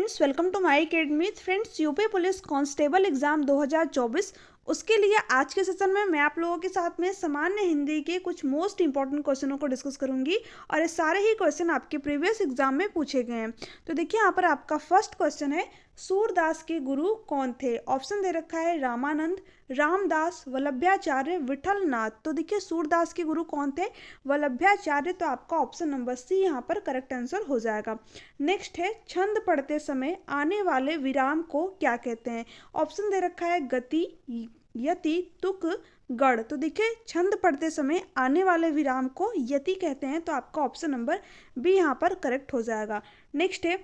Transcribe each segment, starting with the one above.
Friends, welcome to my academy. Friends, UP police constable exam 2024 उसके लिए आज के सेशन में मैं आप लोगों के साथ में सामान्य हिंदी के कुछ मोस्ट इंपॉर्टेंट क्वेश्चनों को डिस्कस करूंगी और ये सारे ही क्वेश्चन आपके प्रीवियस एग्जाम में पूछे गए हैं। तो देखिए यहाँ पर आपका फर्स्ट क्वेश्चन है, सूरदास के गुरु कौन थे? ऑप्शन दे रखा है रामानंद, रामदास, वल्लभाचार्य, विठलनाथ। तो देखिए सूरदास के गुरु कौन थे? वल्लभाचार्य। तो आपका ऑप्शन नंबर सी यहाँ पर करेक्ट आंसर हो जाएगा। नेक्स्ट है, छंद पढ़ते समय आने वाले विराम को क्या कहते हैं? ऑप्शन दे रखा है गति, यति, तुक, गढ़। तो देखिए छंद पढ़ते समय आने वाले विराम को यति कहते हैं। तो आपका ऑप्शन नंबर बी यहाँ पर करेक्ट हो जाएगा। नेक्स्ट है,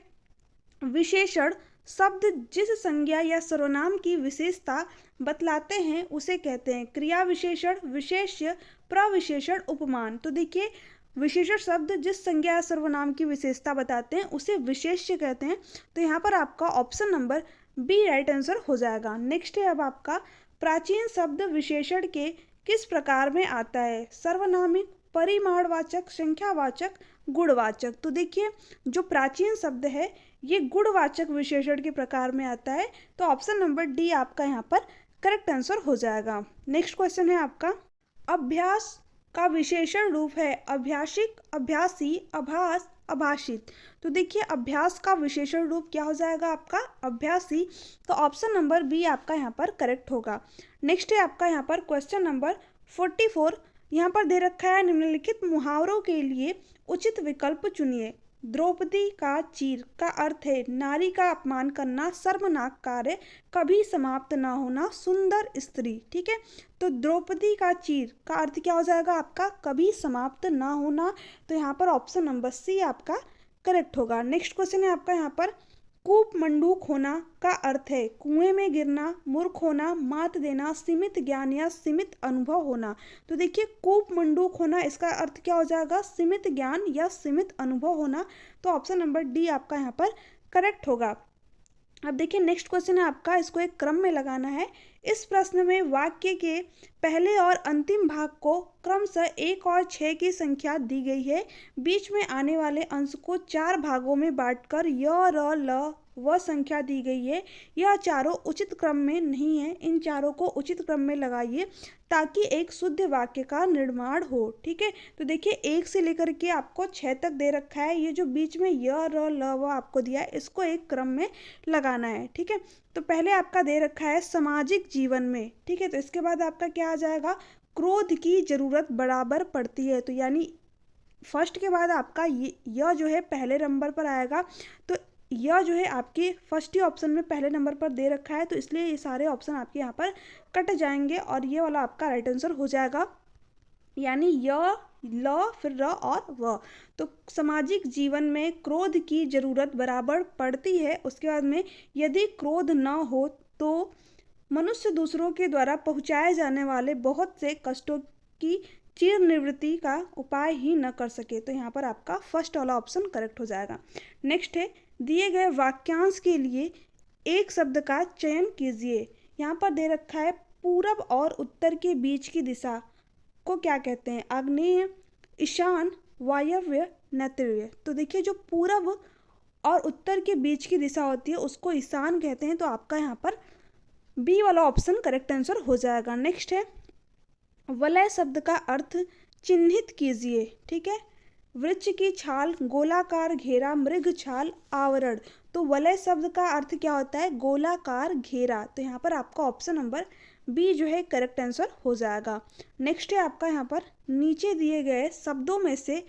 विशेषण शब्द जिस संज्ञा या सर्वनाम की विशेषता बतलाते हैं उसे कहते हैं क्रिया विशेषण, विशेष्य, प्रविशेषण, उपमान। तो देखिए विशेषण शब्द जिस संज्ञा या सर्वनाम की विशेषता बताते हैं उसे विशेष्य कहते हैं। तो यहाँ पर आपका option number B right answer हो जाएगा। नेक्स्ट है अब आपका, प्राचीन शब्द विशेषण के किस प्रकार में आता है? सर्वनामिक, परिमाणवाचक, संख्यावाचक, गुणवाचक। तो देखिए जो प्राचीन शब्द है ये गुणवाचक विशेषण के प्रकार में आता है। तो ऑप्शन नंबर डी आपका यहाँ पर करेक्ट आंसर हो जाएगा। नेक्स्ट क्वेश्चन है आपका, अभ्यास का विशेषण रूप है अभ्यासिक, अभ्यासी, अभास, अभाषित। तो देखिए अभ्यास का विशेषण रूप क्या हो जाएगा आपका? अभ्यासी। तो ऑप्शन नंबर बी आपका यहाँ पर करेक्ट होगा। नेक्स्ट है आपका यहाँ पर क्वेश्चन नंबर 44। यहाँ पर दे रखा है, निम्नलिखित मुहावरों के लिए उचित विकल्प चुनिए। द्रौपदी का चीर का अर्थ है नारी का अपमान करना, शर्मनाक कार्य, कभी समाप्त ना होना, सुंदर स्त्री। ठीक है, तो द्रौपदी का चीर का अर्थ क्या हो जाएगा आपका? कभी समाप्त ना होना। तो यहाँ पर ऑप्शन नंबर सी आपका करेक्ट होगा। नेक्स्ट क्वेश्चन है आपका यहाँ पर, कूप मंडूक होना का अर्थ है कुएं में गिरना, मूर्ख होना, मात देना, सीमित ज्ञान या सीमित अनुभव होना। तो देखिए कूप मंडूक होना इसका अर्थ क्या हो जाएगा? सीमित ज्ञान या सीमित अनुभव होना। तो ऑप्शन नंबर डी आपका यहाँ पर करेक्ट होगा। अब देखिए नेक्स्ट क्वेश्चन है आपका, इसको एक क्रम में लगाना है। इस प्रश्न में वाक्य के पहले और अंतिम भाग को क्रमशः 1 और 6 की संख्या दी गई है। बीच में आने वाले अंश को 4 भागों में बांटकर य, र, ल, व संख्या दी गई है। यह चारों उचित क्रम में नहीं है, इन चारों को उचित क्रम में लगाइए ताकि एक शुद्ध वाक्य का निर्माण हो। ठीक है, तो देखिए 1 से लेकर के आपको 6 तक दे रखा है। ये जो बीच में य, र, ल, व आपको दिया है इसको एक क्रम में लगाना है। ठीक है, तो पहले आपका दे रखा है सामाजिक जीवन में। ठीक है, तो इसके बाद आपका क्या आ जाएगा? क्रोध की जरूरत बराबर पड़ती है। तो यानी फर्स्ट के बाद आपका यह जो है पहले नंबर पर आएगा। तो यह जो है आपके फर्स्ट ही ऑप्शन में पहले नंबर पर दे रखा है, तो इसलिए ये सारे ऑप्शन आपके यहाँ पर कट जाएंगे और ये वाला आपका राइट आंसर हो जाएगा। यानी य, ल, फिर र और व। तो सामाजिक जीवन में क्रोध की जरूरत बराबर पड़ती है। उसके बाद में यदि क्रोध न हो तो मनुष्य दूसरों के द्वारा पहुंचाए जाने वाले बहुत से कष्टों की चिर निवृत्ति का उपाय ही न कर सके। तो यहाँ पर आपका फर्स्ट वाला ऑप्शन करेक्ट हो जाएगा। नेक्स्ट है, दिए गए वाक्यांश के लिए एक शब्द का चयन कीजिए। यहाँ पर दे रखा है पूरब और उत्तर के बीच की दिशा को क्या कहते हैं? आग्नेय, ईशान, वायव्य, नैऋत्य। तो देखिए जो पूरब और उत्तर के बीच की दिशा होती है उसको ईशान कहते हैं। तो आपका यहाँ पर बी वाला ऑप्शन करेक्ट आंसर हो जाएगा। नेक्स्ट है, वलय शब्द का अर्थ चिन्हित कीजिए। ठीक है, वृक्ष की छाल, गोलाकार घेरा, मृग छाल, आवरण। तो वलय शब्द का अर्थ क्या होता है? गोलाकार घेरा। तो यहाँ पर आपका ऑप्शन नंबर बी जो है करेक्ट आंसर हो जाएगा। नेक्स्ट है आपका यहाँ पर, नीचे दिए गए शब्दों में से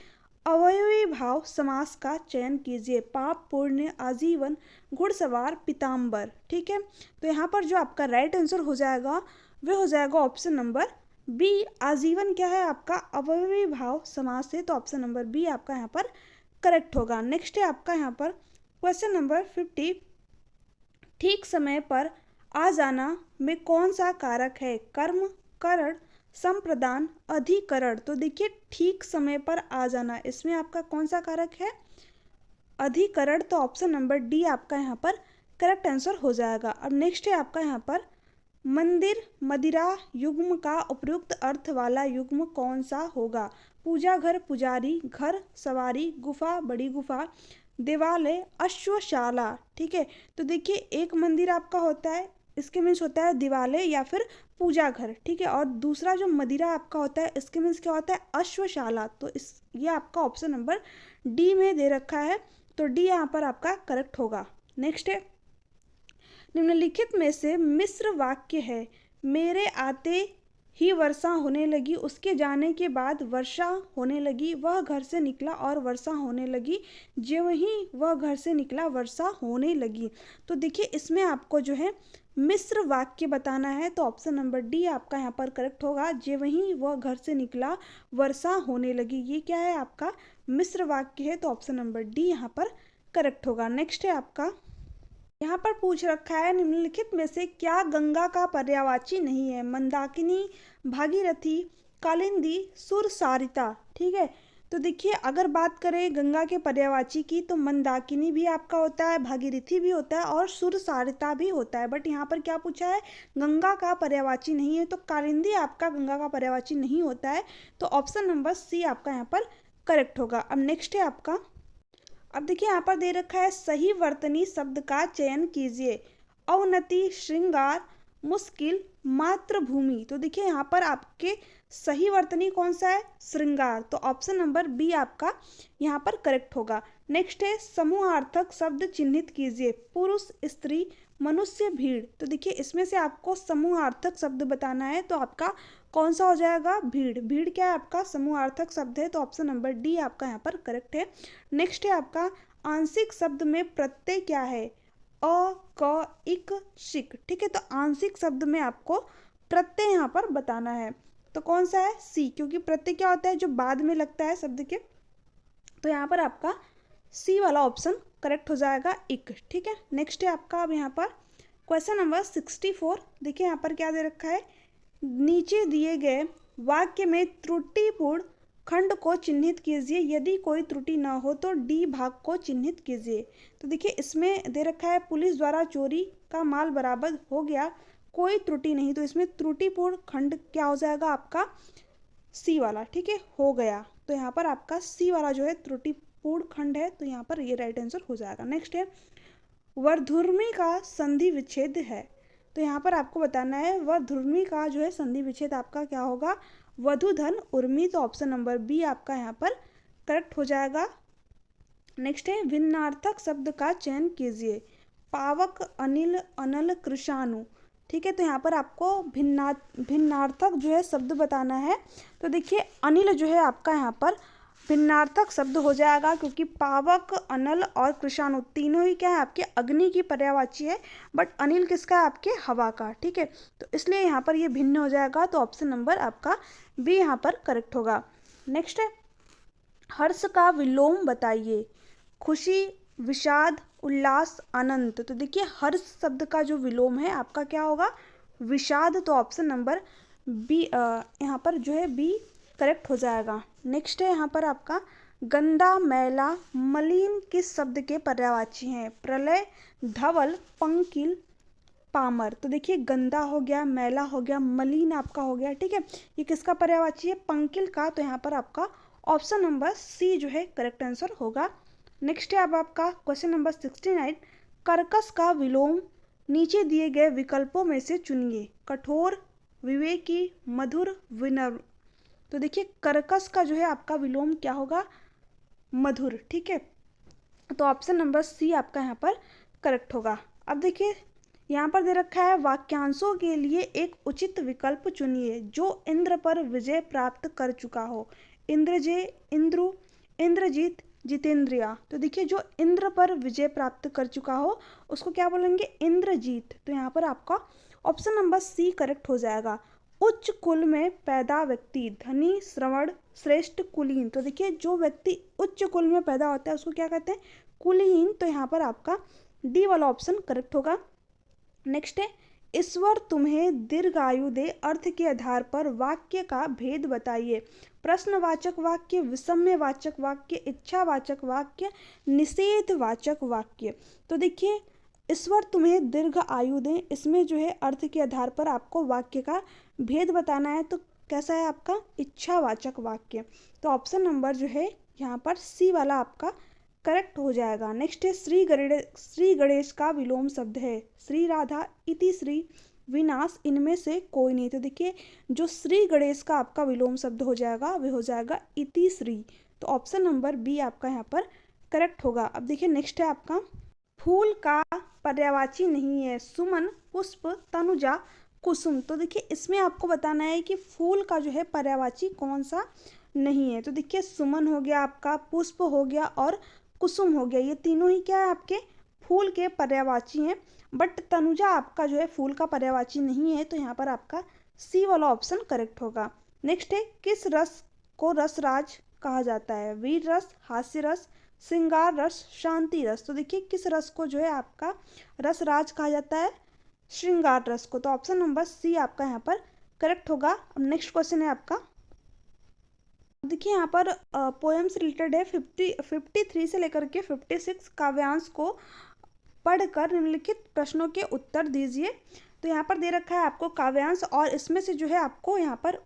अवयवी भाव समास का चयन कीजिए। पाप, पुण्य, आजीवन, घुड़सवार, पीताम्बर। ठीक है, तो यहाँ पर जो आपका राइट आंसर हो जाएगा वह हो जाएगा ऑप्शन नंबर बी। आजीवन क्या है आपका? अवयवी भाव समास है। तो ऑप्शन नंबर बी आपका यहाँ पर करेक्ट होगा। नेक्स्ट है आपका यहाँ पर क्वेश्चन नंबर 50, ठीक समय पर आ जाना में कौन सा कारक है? कर्म, करण, संप्रदान, अधिकरण। तो देखिए ठीक समय पर आ जाना इसमें आपका कौन सा कारक है? अधिकरण। तो ऑप्शन नंबर डी आपका यहाँ पर करेक्ट आंसर हो जाएगा। अब नेक्स्ट है आपका यहाँ पर, मंदिर, मदिरा युग्म का उपयुक्त अर्थ वाला युग्म कौन सा होगा? पूजा घर, पुजारी, घर, सवारी, गुफा, बड़ी गुफा, देवालय, अश्वशाला। ठीक है, तो देखिए एक मंदिर आपका होता है, इसके मीन्स होता है दिवालय या फिर पूजा घर। ठीक है, और दूसरा जो मदिरा आपका होता है इसके मीन्स क्या होता है, अश्वशाला। तो इस ये आपका ऑप्शन नंबर डी में दे रखा है, तो डी यहाँ पर आपका करेक्ट होगा। नेक्स्ट है, निम्नलिखित में से मिश्र वाक्य है, मेरे आते ही वर्षा होने लगी, उसके जाने के बाद वर्षा होने लगी, वह घर से निकला और वर्षा होने लगी, ज्यों ही वह घर से निकला वर्षा होने लगी। तो देखिए इसमें आपको जो है मिश्र वाक्य बताना है, तो ऑप्शन नंबर डी आपका यहाँ पर करेक्ट होगा, ज्यों ही वह घर से निकला वर्षा होने लगी। ये क्या है आपका मिश्र वाक्य है, तो ऑप्शन नंबर डी यहाँ पर करेक्ट होगा। नेक्स्ट है आपका, यहाँ पर पूछ रखा है निम्नलिखित में से क्या गंगा का पर्यायवाची नहीं है, मंदाकिनी, भागीरथी, कालिंदी, सुरसारिता। ठीक है, तो देखिए अगर बात करें गंगा के पर्यायवाची की, तो मंदाकिनी भी आपका होता है, भागीरथी भी होता है और सुरसारिता भी होता है। बट यहाँ पर क्या पूछा है, गंगा का पर्यायवाची नहीं है, तो कालिंदी आपका गंगा का पर्यायवाची नहीं होता है, तो ऑप्शन नंबर सी आपका यहाँ पर करेक्ट होगा। अब नेक्स्ट है आपका, अब देखिए यहाँ पर दे रखा है सही वर्तनी शब्द का चयन कीजिए, अवनति, श्रृंगार, मुश्किल, मातृभूमि। तो देखिए यहाँ पर आपके सही वर्तनी कौन सा है, श्रृंगार, तो ऑप्शन नंबर बी आपका यहाँ पर करेक्ट होगा। नेक्स्ट है समूहार्थक शब्द चिन्हित कीजिए, पुरुष, स्त्री, मनुष्य, भीड़। तो देखिए इसमें से आपको समूहार्थक शब्द बताना है, तो आपका कौन सा हो जाएगा, भीड़। भीड़ क्या है आपका समूहार्थक शब्द है, तो ऑप्शन नंबर डी आपका यहाँ पर करेक्ट है। नेक्स्ट है आपका आंशिक शब्द में प्रत्यय क्या है, अ, क, इक, शिक। ठीक है, तो आंशिक शब्द में आपको प्रत्यय यहाँ पर बताना है, तो कौन सा है, सी, क्योंकि प्रत्यय क्या होता है जो बाद में लगता है शब्द के, तो यहाँ पर आपका सी वाला ऑप्शन करेक्ट हो जाएगा, इक। ठीक है, नेक्स्ट है आपका, अब यहाँ पर क्वेश्चन नंबर 64। देखिए यहाँ पर क्या दे रखा है, नीचे दिए गए वाक्य में त्रुटिपूर्ण खंड को चिन्हित कीजिए, यदि कोई त्रुटि न हो तो डी भाग को चिन्हित कीजिए। तो देखिए इसमें दे रखा है पुलिस द्वारा चोरी का माल बरामद हो गया, कोई त्रुटि नहीं, तो इसमें त्रुटिपूर्ण खंड क्या हो जाएगा आपका, सी वाला। ठीक है, हो गया, तो यहाँ पर आपका सी वाला जो है त्रुटिपूर्ण खंड है, तो यहाँ पर ये राइट आंसर हो जाएगा। नेक्स्ट है वर्धुर्मी का संधि विच्छेद है, तो यहाँ पर आपको बताना है वर्धुर्मी का जो है संधि विच्छेद आपका क्या होगा, वधुधन उर्मी, तो ऑप्शन नंबर बी आपका यहाँ पर करेक्ट हो जाएगा। नेक्स्ट है भिन्नार्थक शब्द का चयन कीजिए, पावक, अनिल, अनल, कृषाणु। ठीक है, तो यहाँ पर आपको भिन्नार्थक जो है शब्द बताना है, तो देखिए अनिल जो है आपका यहाँ पर भिन्नार्थक शब्द हो जाएगा, क्योंकि पावक, अनल और कृषाणु तीनों ही क्या है आपके अग्नि की पर्यायवाची है, बट अनिल किसका है, आपके हवा का। ठीक है, तो इसलिए यहाँ पर ये भिन्न हो जाएगा, तो ऑप्शन नंबर आपका बी यहाँ पर करेक्ट होगा। नेक्स्ट है हर्ष का विलोम बताइए, खुशी, विषाद, उल्लास, आनंद। तो देखिए हर्ष शब्द का जो विलोम है आपका क्या होगा, विषाद, तो ऑप्शन नंबर बी यहाँ पर जो है बी करेक्ट हो जाएगा। नेक्स्ट है यहाँ पर आपका गंदा, मैला, मलिन किस शब्द के पर्यायवाची हैं, प्रलय, धवल, पंकिल, पामर। तो देखिए गंदा हो गया, मैला हो गया, मलिन आपका हो गया। ठीक है, ये किसका पर्यायवाची है, पंकिल का, तो यहाँ पर आपका ऑप्शन नंबर सी जो है करेक्ट आंसर होगा। नेक्स्ट है अब आपका क्वेश्चन नंबर 69, कर्कश का विलोम नीचे दिए गए विकल्पों में से चुनिए, कठोर, विवेकी, मधुर, विनम्र। तो देखिए कर्कश का जो है आपका विलोम क्या होगा, मधुर। ठीक है, तो ऑप्शन नंबर सी आपका यहाँ पर करेक्ट होगा। अब देखिए यहाँ पर दे रखा है वाक्यांशों के लिए एक उचित विकल्प चुनिए जो इंद्र पर विजय प्राप्त कर चुका हो, इंद्रजय, इंद्रु, इंद्रजीत, जितेंद्रिया। तो देखिए जो इंद्र पर विजय प्राप्त कर चुका हो उसको क्या बोलेंगे, इंद्रजीत। तो यहाँ पर आपका ऑप्शन नंबर सी करेक्ट हो जाएगा। उच्च कुल में पैदा व्यक्ति, धनी, श्रवण, श्रेष्ठ, कुलीन। तो देखिए जो व्यक्ति उच्च कुल में पैदा होता है उसको क्या कहते हैं, कुलीन। तो यहाँ पर आपका डी वाला ऑप्शन करेक्ट होगा। नेक्स्ट है ईश्वर तुम्हें दीर्घायु दे अर्थ के आधार पर वाक्य का भेद बताइए, प्रश्नवाचक वाक्य, विषम्यवाचक वाक्य, इच्छावाचक वाक्य, निषेधवाचक वाक्य। तो देखिए ईश्वर तुम्हें दीर्घ आयु दें, इसमें जो है अर्थ के आधार पर आपको वाक्य का भेद बताना है, तो कैसा है आपका इच्छावाचक वाक्य। तो ऑप्शन नंबर जो है यहाँ पर सी वाला आपका करेक्ट हो जाएगा। नेक्स्ट है श्री गणेश का विलोम शब्द है श्री राधा, इति श्री, विनाश, इनमें से कोई नहीं। तो देखिए जो श्री गणेश का आपका विलोम शब्द हो जाएगा वह हो जाएगा इति श्री। तो ऑप्शन नंबर बी आपका यहाँ पर करेक्ट होगा। अब देखिए नेक्स्ट है आपका फूल का पर्यायवाची नहीं है सुमन, पुष्प, तनुजा, कुसुम। तो देखिए इसमें आपको बताना है कि फूल का जो है पर्यायवाची कौन सा नहीं है। तो देखिए सुमन हो गया आपका, पुष्प हो गया और कुसुम हो गया, ये तीनों ही क्या है आपके फूल के पर्यायवाची हैं। बट तनुजा आपका जो है फूल का पर्यायवाची नहीं है, तो यहाँ पर आपका सी वाला ऑप्शन करेक्ट होगा। नेक्स्ट है किस रस को रसराज कहा जाता है, वीर रस, हास्य रस, श्रृंगार रस, शांति रस। तो देखिए किस रस को जो है आपका रसराज कहा जाता है, श्रृंगार रस को। तो ऑप्शन नंबर सी आपका यहाँ पर करेक्ट होगा। अब नेक्स्ट क्वेश्चन है आपका, देखिए यहाँ पर पोएम से रिलेटेड है। 53 से लेकर के 56 काव्यांश को पढ़कर निम्नलिखित प्रश्नों के उत्तर दीजिए। तो यहाँ पर दे रखा है आपको काव्यांश, और इसमें से जो है आपको यहाँ पर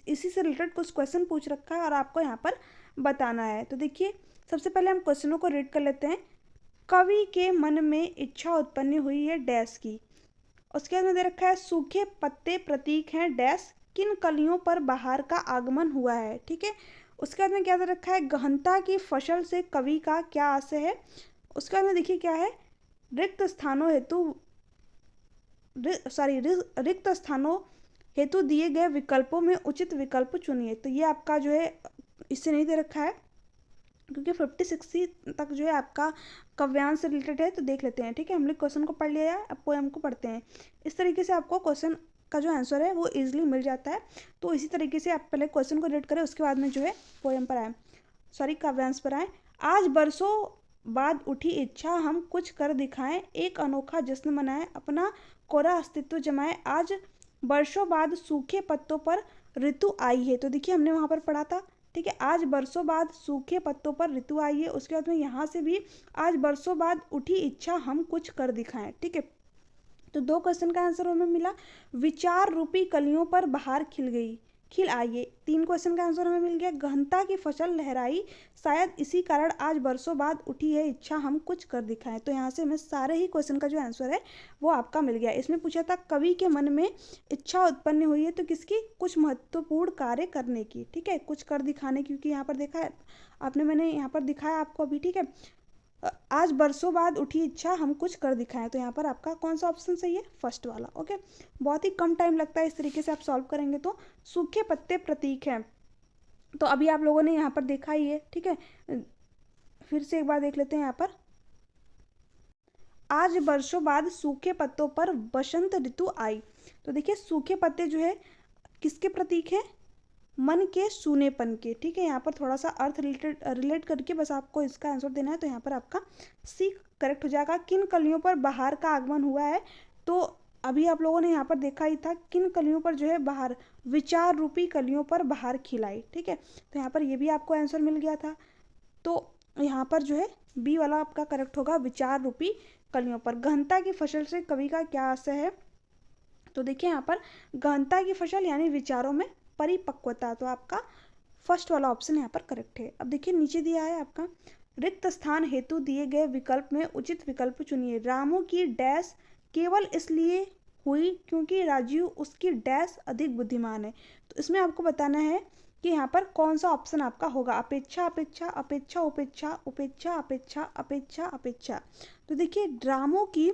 इसी से रिलेटेड कुछ क्वेश्चन पूछ रखा है और आपको यहाँ पर बताना है। तो देखिए सबसे पहले हम क्वेश्चनों को रीड कर लेते हैं। कवि के मन में इच्छा उत्पन्न हुई है डैश की। उसके बाद में दे रखा है सूखे पत्ते प्रतीक हैं डैश, किन कलियों पर बाहर का आगमन हुआ है। ठीक है, उसके बाद में क्या दे रखा है गहनता की फसल से कवि का क्या आशय है। उसके बाद में देखिए क्या है रिक्त स्थानों हेतु दिए गए विकल्पों में उचित विकल्प चुनिए। तो ये आपका जो है इससे नहीं दे रखा है, क्योंकि 56 तक जो है आपका काव्यांश से रिलेटेड है। तो देख लेते हैं। ठीक है, हम लोग क्वेश्चन को पढ़ लिया है, अब पोएम को पढ़ते हैं। इस तरीके से आपको क्वेश्चन का जो आंसर है वो इजीली मिल जाता है। तो इसी तरीके से आप पहले क्वेश्चन को रीड करें, उसके बाद में जो है पोएम पर आए, सॉरी काव्यांश पर आए। आज बरसों बाद उठी इच्छा हम कुछ कर दिखाएं, एक अनोखा जश्न मनाएं, अपना कोरा अस्तित्व जमाएं, आज वर्षों बाद सूखे पत्तों पर ऋतु आई है। तो देखिए हमने वहाँ पर पढ़ा था। ठीक है, आज बरसों बाद सूखे पत्तों पर ऋतु आई है। उसके बाद में यहाँ से भी आज बरसों बाद उठी इच्छा हम कुछ कर दिखाएं। ठीक है, तो 2 क्वेश्चन का आंसर हमें मिला। विचार रूपी कलियों पर बहार खिल आई है। 3 क्वेश्चन का आंसर हमें मिल गया। गहनता की फसल लहराई, शायद इसी कारण आज बरसों बाद उठी है इच्छा हम कुछ कर दिखाएं। तो यहाँ से हमें सारे ही क्वेश्चन का जो आंसर है वो आपका मिल गया। इसमें पूछा था कवि के मन में इच्छा उत्पन्न हुई है, तो किसकी, कुछ महत्वपूर्ण कार्य करने की। ठीक है, कुछ कर दिखाने की, क्योंकि यहाँ पर देखा है मैंने यहाँ पर दिखाया आपको अभी। ठीक है, आज बरसों बाद उठी इच्छा हम कुछ कर दिखाएं। तो यहाँ पर आपका कौन सा ऑप्शन सही है, फर्स्ट वाला। ओके, बहुत ही कम टाइम लगता है इस तरीके से आप सॉल्व करेंगे। तो सूखे पत्ते प्रतीक हैं, तो अभी आप लोगों ने यहाँ पर देखा ही है। ठीक है, फिर से एक बार देख लेते हैं। यहाँ पर आज बरसों बाद सूखे पत्तों पर बसंत ऋतु आई। तो देखिए सूखे पत्ते जो है किसके प्रतीक है, मन के सूनेपन के। ठीक है, यहाँ पर थोड़ा सा अर्थ रिलेट करके बस आपको इसका आंसर देना है। तो यहाँ पर आपका सी करेक्ट हो जाएगा। किन कलियों पर बाहर का आगमन हुआ है, तो अभी आप लोगों ने यहाँ पर देखा ही था किन कलियों पर जो है बाहर, विचार रूपी कलियों पर बाहर खिलाई। ठीक है, तो यहाँ पर ये भी आपको आंसर मिल गया था। तो यहाँ पर जो है बी वाला आपका करेक्ट होगा, विचार रूपी कलियों पर। गहनता की फसल से कवि का क्या आशय है। तो देखिए यहाँ पर गहनता की फसल यानी विचारों में परिपक्वता, तो आपका फर्स्ट वाला ऑप्शन यहाँ पर करेक्ट है। अब देखिए नीचे दिया है आपका रिक्त स्थान हेतु दिए गए विकल्प में उचित विकल्प चुनिए। रामू की डैश केवल इसलिए हुई क्योंकि राजीव उसकी डैश अधिक बुद्धिमान है। तो इसमें आपको बताना है कि यहाँ पर कौन सा ऑप्शन आपका होगा, अपेक्षा अपेक्षा अपेक्षा उपेक्षा उपेक्षा अपेक्षा अपेक्षा अपेक्षा। तो देखिए रामू की,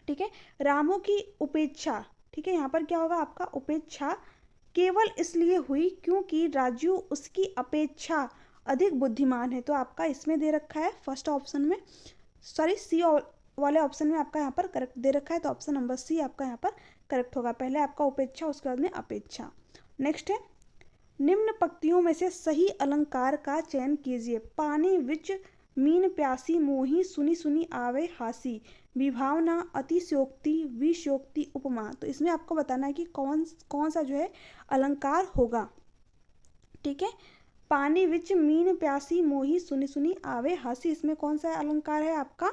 ठीक है, रामू की उपेक्षा, ठीक है, यहाँ पर क्या होगा आपका उपेक्षा केवल इसलिए हुई क्योंकि राजू उसकी अपेक्षा अधिक बुद्धिमान है। तो आपका इसमें दे रखा है फर्स्ट ऑप्शन में, सॉरी सी वाले ऑप्शन में आपका यहाँ पर करेक्ट दे रखा है। तो ऑप्शन नंबर सी आपका यहाँ पर करेक्ट होगा। पहले आपका उपेक्षा, उसके बाद में अपेक्षा। नेक्स्ट है निम्न पंक्तियों में से सही अलंकार का चयन कीजिए। पानी विच मीन प्यासी मोही सुनी सुनी आवे हासी, विभावना अतिशयोक्ति विशयोक्ति उपमा। तो इसमें आपको बताना है कि कौन सा जो है अलंकार होगा। ठीक है, पानी विच मीन प्यासी मोही सुनी सुनी आवे हासी, इसमें कौन सा अलंकार है आपका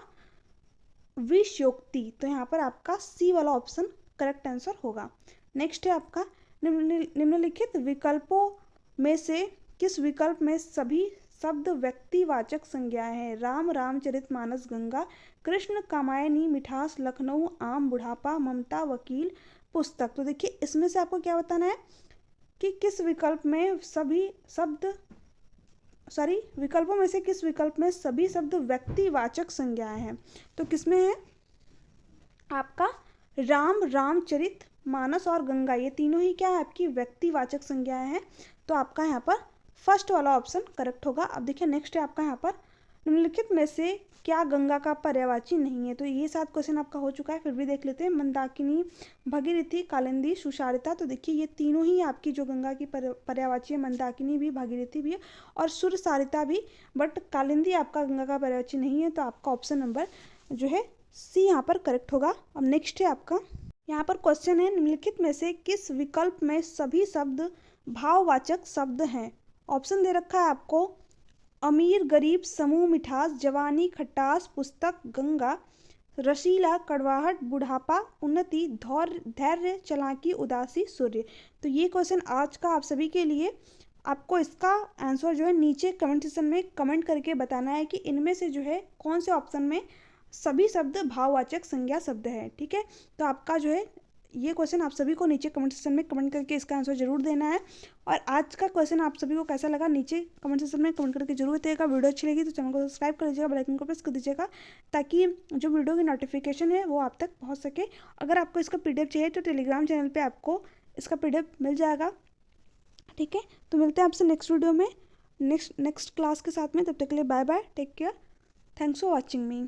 विशयोक्ति। तो यहाँ पर आपका सी वाला ऑप्शन करेक्ट आंसर होगा। नेक्स्ट है आपका निम्नलिखित विकल्पों में से किस विकल्प में सभी शब्द व्यक्तिवाचक संज्ञाएं हैं। राम रामचरितमानस गंगा, कृष्ण कामायनी मिठास, लखनऊ आम, बुढ़ापा ममता, वकील पुस्तक। तो देखिए इसमें से आपको क्या बताना है कि किस विकल्प में सभी शब्द विकल्पों में से किस विकल्प में सभी शब्द व्यक्तिवाचक संज्ञाएं हैं। तो किसमें है आपका राम रामचरित मानस और गंगा, ये तीनों ही क्या है आपकी व्यक्तिवाचक संज्ञाएं हैं। तो आपका यहाँ पर फर्स्ट वाला ऑप्शन करेक्ट होगा। अब देखिए नेक्स्ट है आपका यहाँ पर निम्नलिखित में से क्या गंगा का पर्यायवाची नहीं है। तो ये 7 क्वेश्चन आपका हो चुका है, फिर भी देख लेते हैं। मंदाकिनी, भगीरथी, कालिंदी, सुचारिता। तो देखिए ये तीनों ही आपकी जो गंगा की पर्यायवाची है, मंदाकिनी भी, भागीरथी भी और सुरसारिता भी, बट कालिंदी आपका गंगा का पर्यायवाची नहीं है। तो आपका ऑप्शन नंबर जो है सी यहाँ पर करेक्ट होगा। अब नेक्स्ट है आपका यहाँ पर क्वेश्चन है निम्नलिखित में से किस विकल्प में सभी शब्द भाववाचक शब्द हैं। ऑप्शन दे रखा है आपको अमीर गरीब, समूह मिठास, जवानी खटास, पुस्तक गंगा, रसीला कड़वाहट, बुढ़ापा उन्नति, धैर्य चालाकी, उदासी सूर्य। तो ये क्वेश्चन आज का आप सभी के लिए, आपको इसका आंसर जो है नीचे कमेंट सेक्शन में कमेंट करके बताना है कि इनमें से जो है कौन से ऑप्शन में सभी शब्द भाववाचक संज्ञा शब्द है। ठीक है, तो आपका जो है ये क्वेश्चन आप सभी को नीचे कमेंट सेक्शन में कमेंट करके इसका आंसर जरूर देना है। और आज का क्वेश्चन आप सभी को कैसा लगा नीचे कमेंट सेक्शन में कमेंट करके जरूर देगा। वीडियो अच्छी लगी तो चैनल को सब्सक्राइब कर लीजिएगा, बेल आइकन को प्रेस कर दीजिएगा ताकि जो वीडियो की नोटिफिकेशन है वो आप तक पहुँच सके। अगर आपको इसका PDF चाहिए तो टेलीग्राम चैनल पर आपको इसका PDF मिल जाएगा। ठीक है, तो मिलते हैं आपसे नेक्स्ट वीडियो में नेक्स्ट क्लास के साथ में। तब तक के लिए bye bye, take care, thanks for watching me.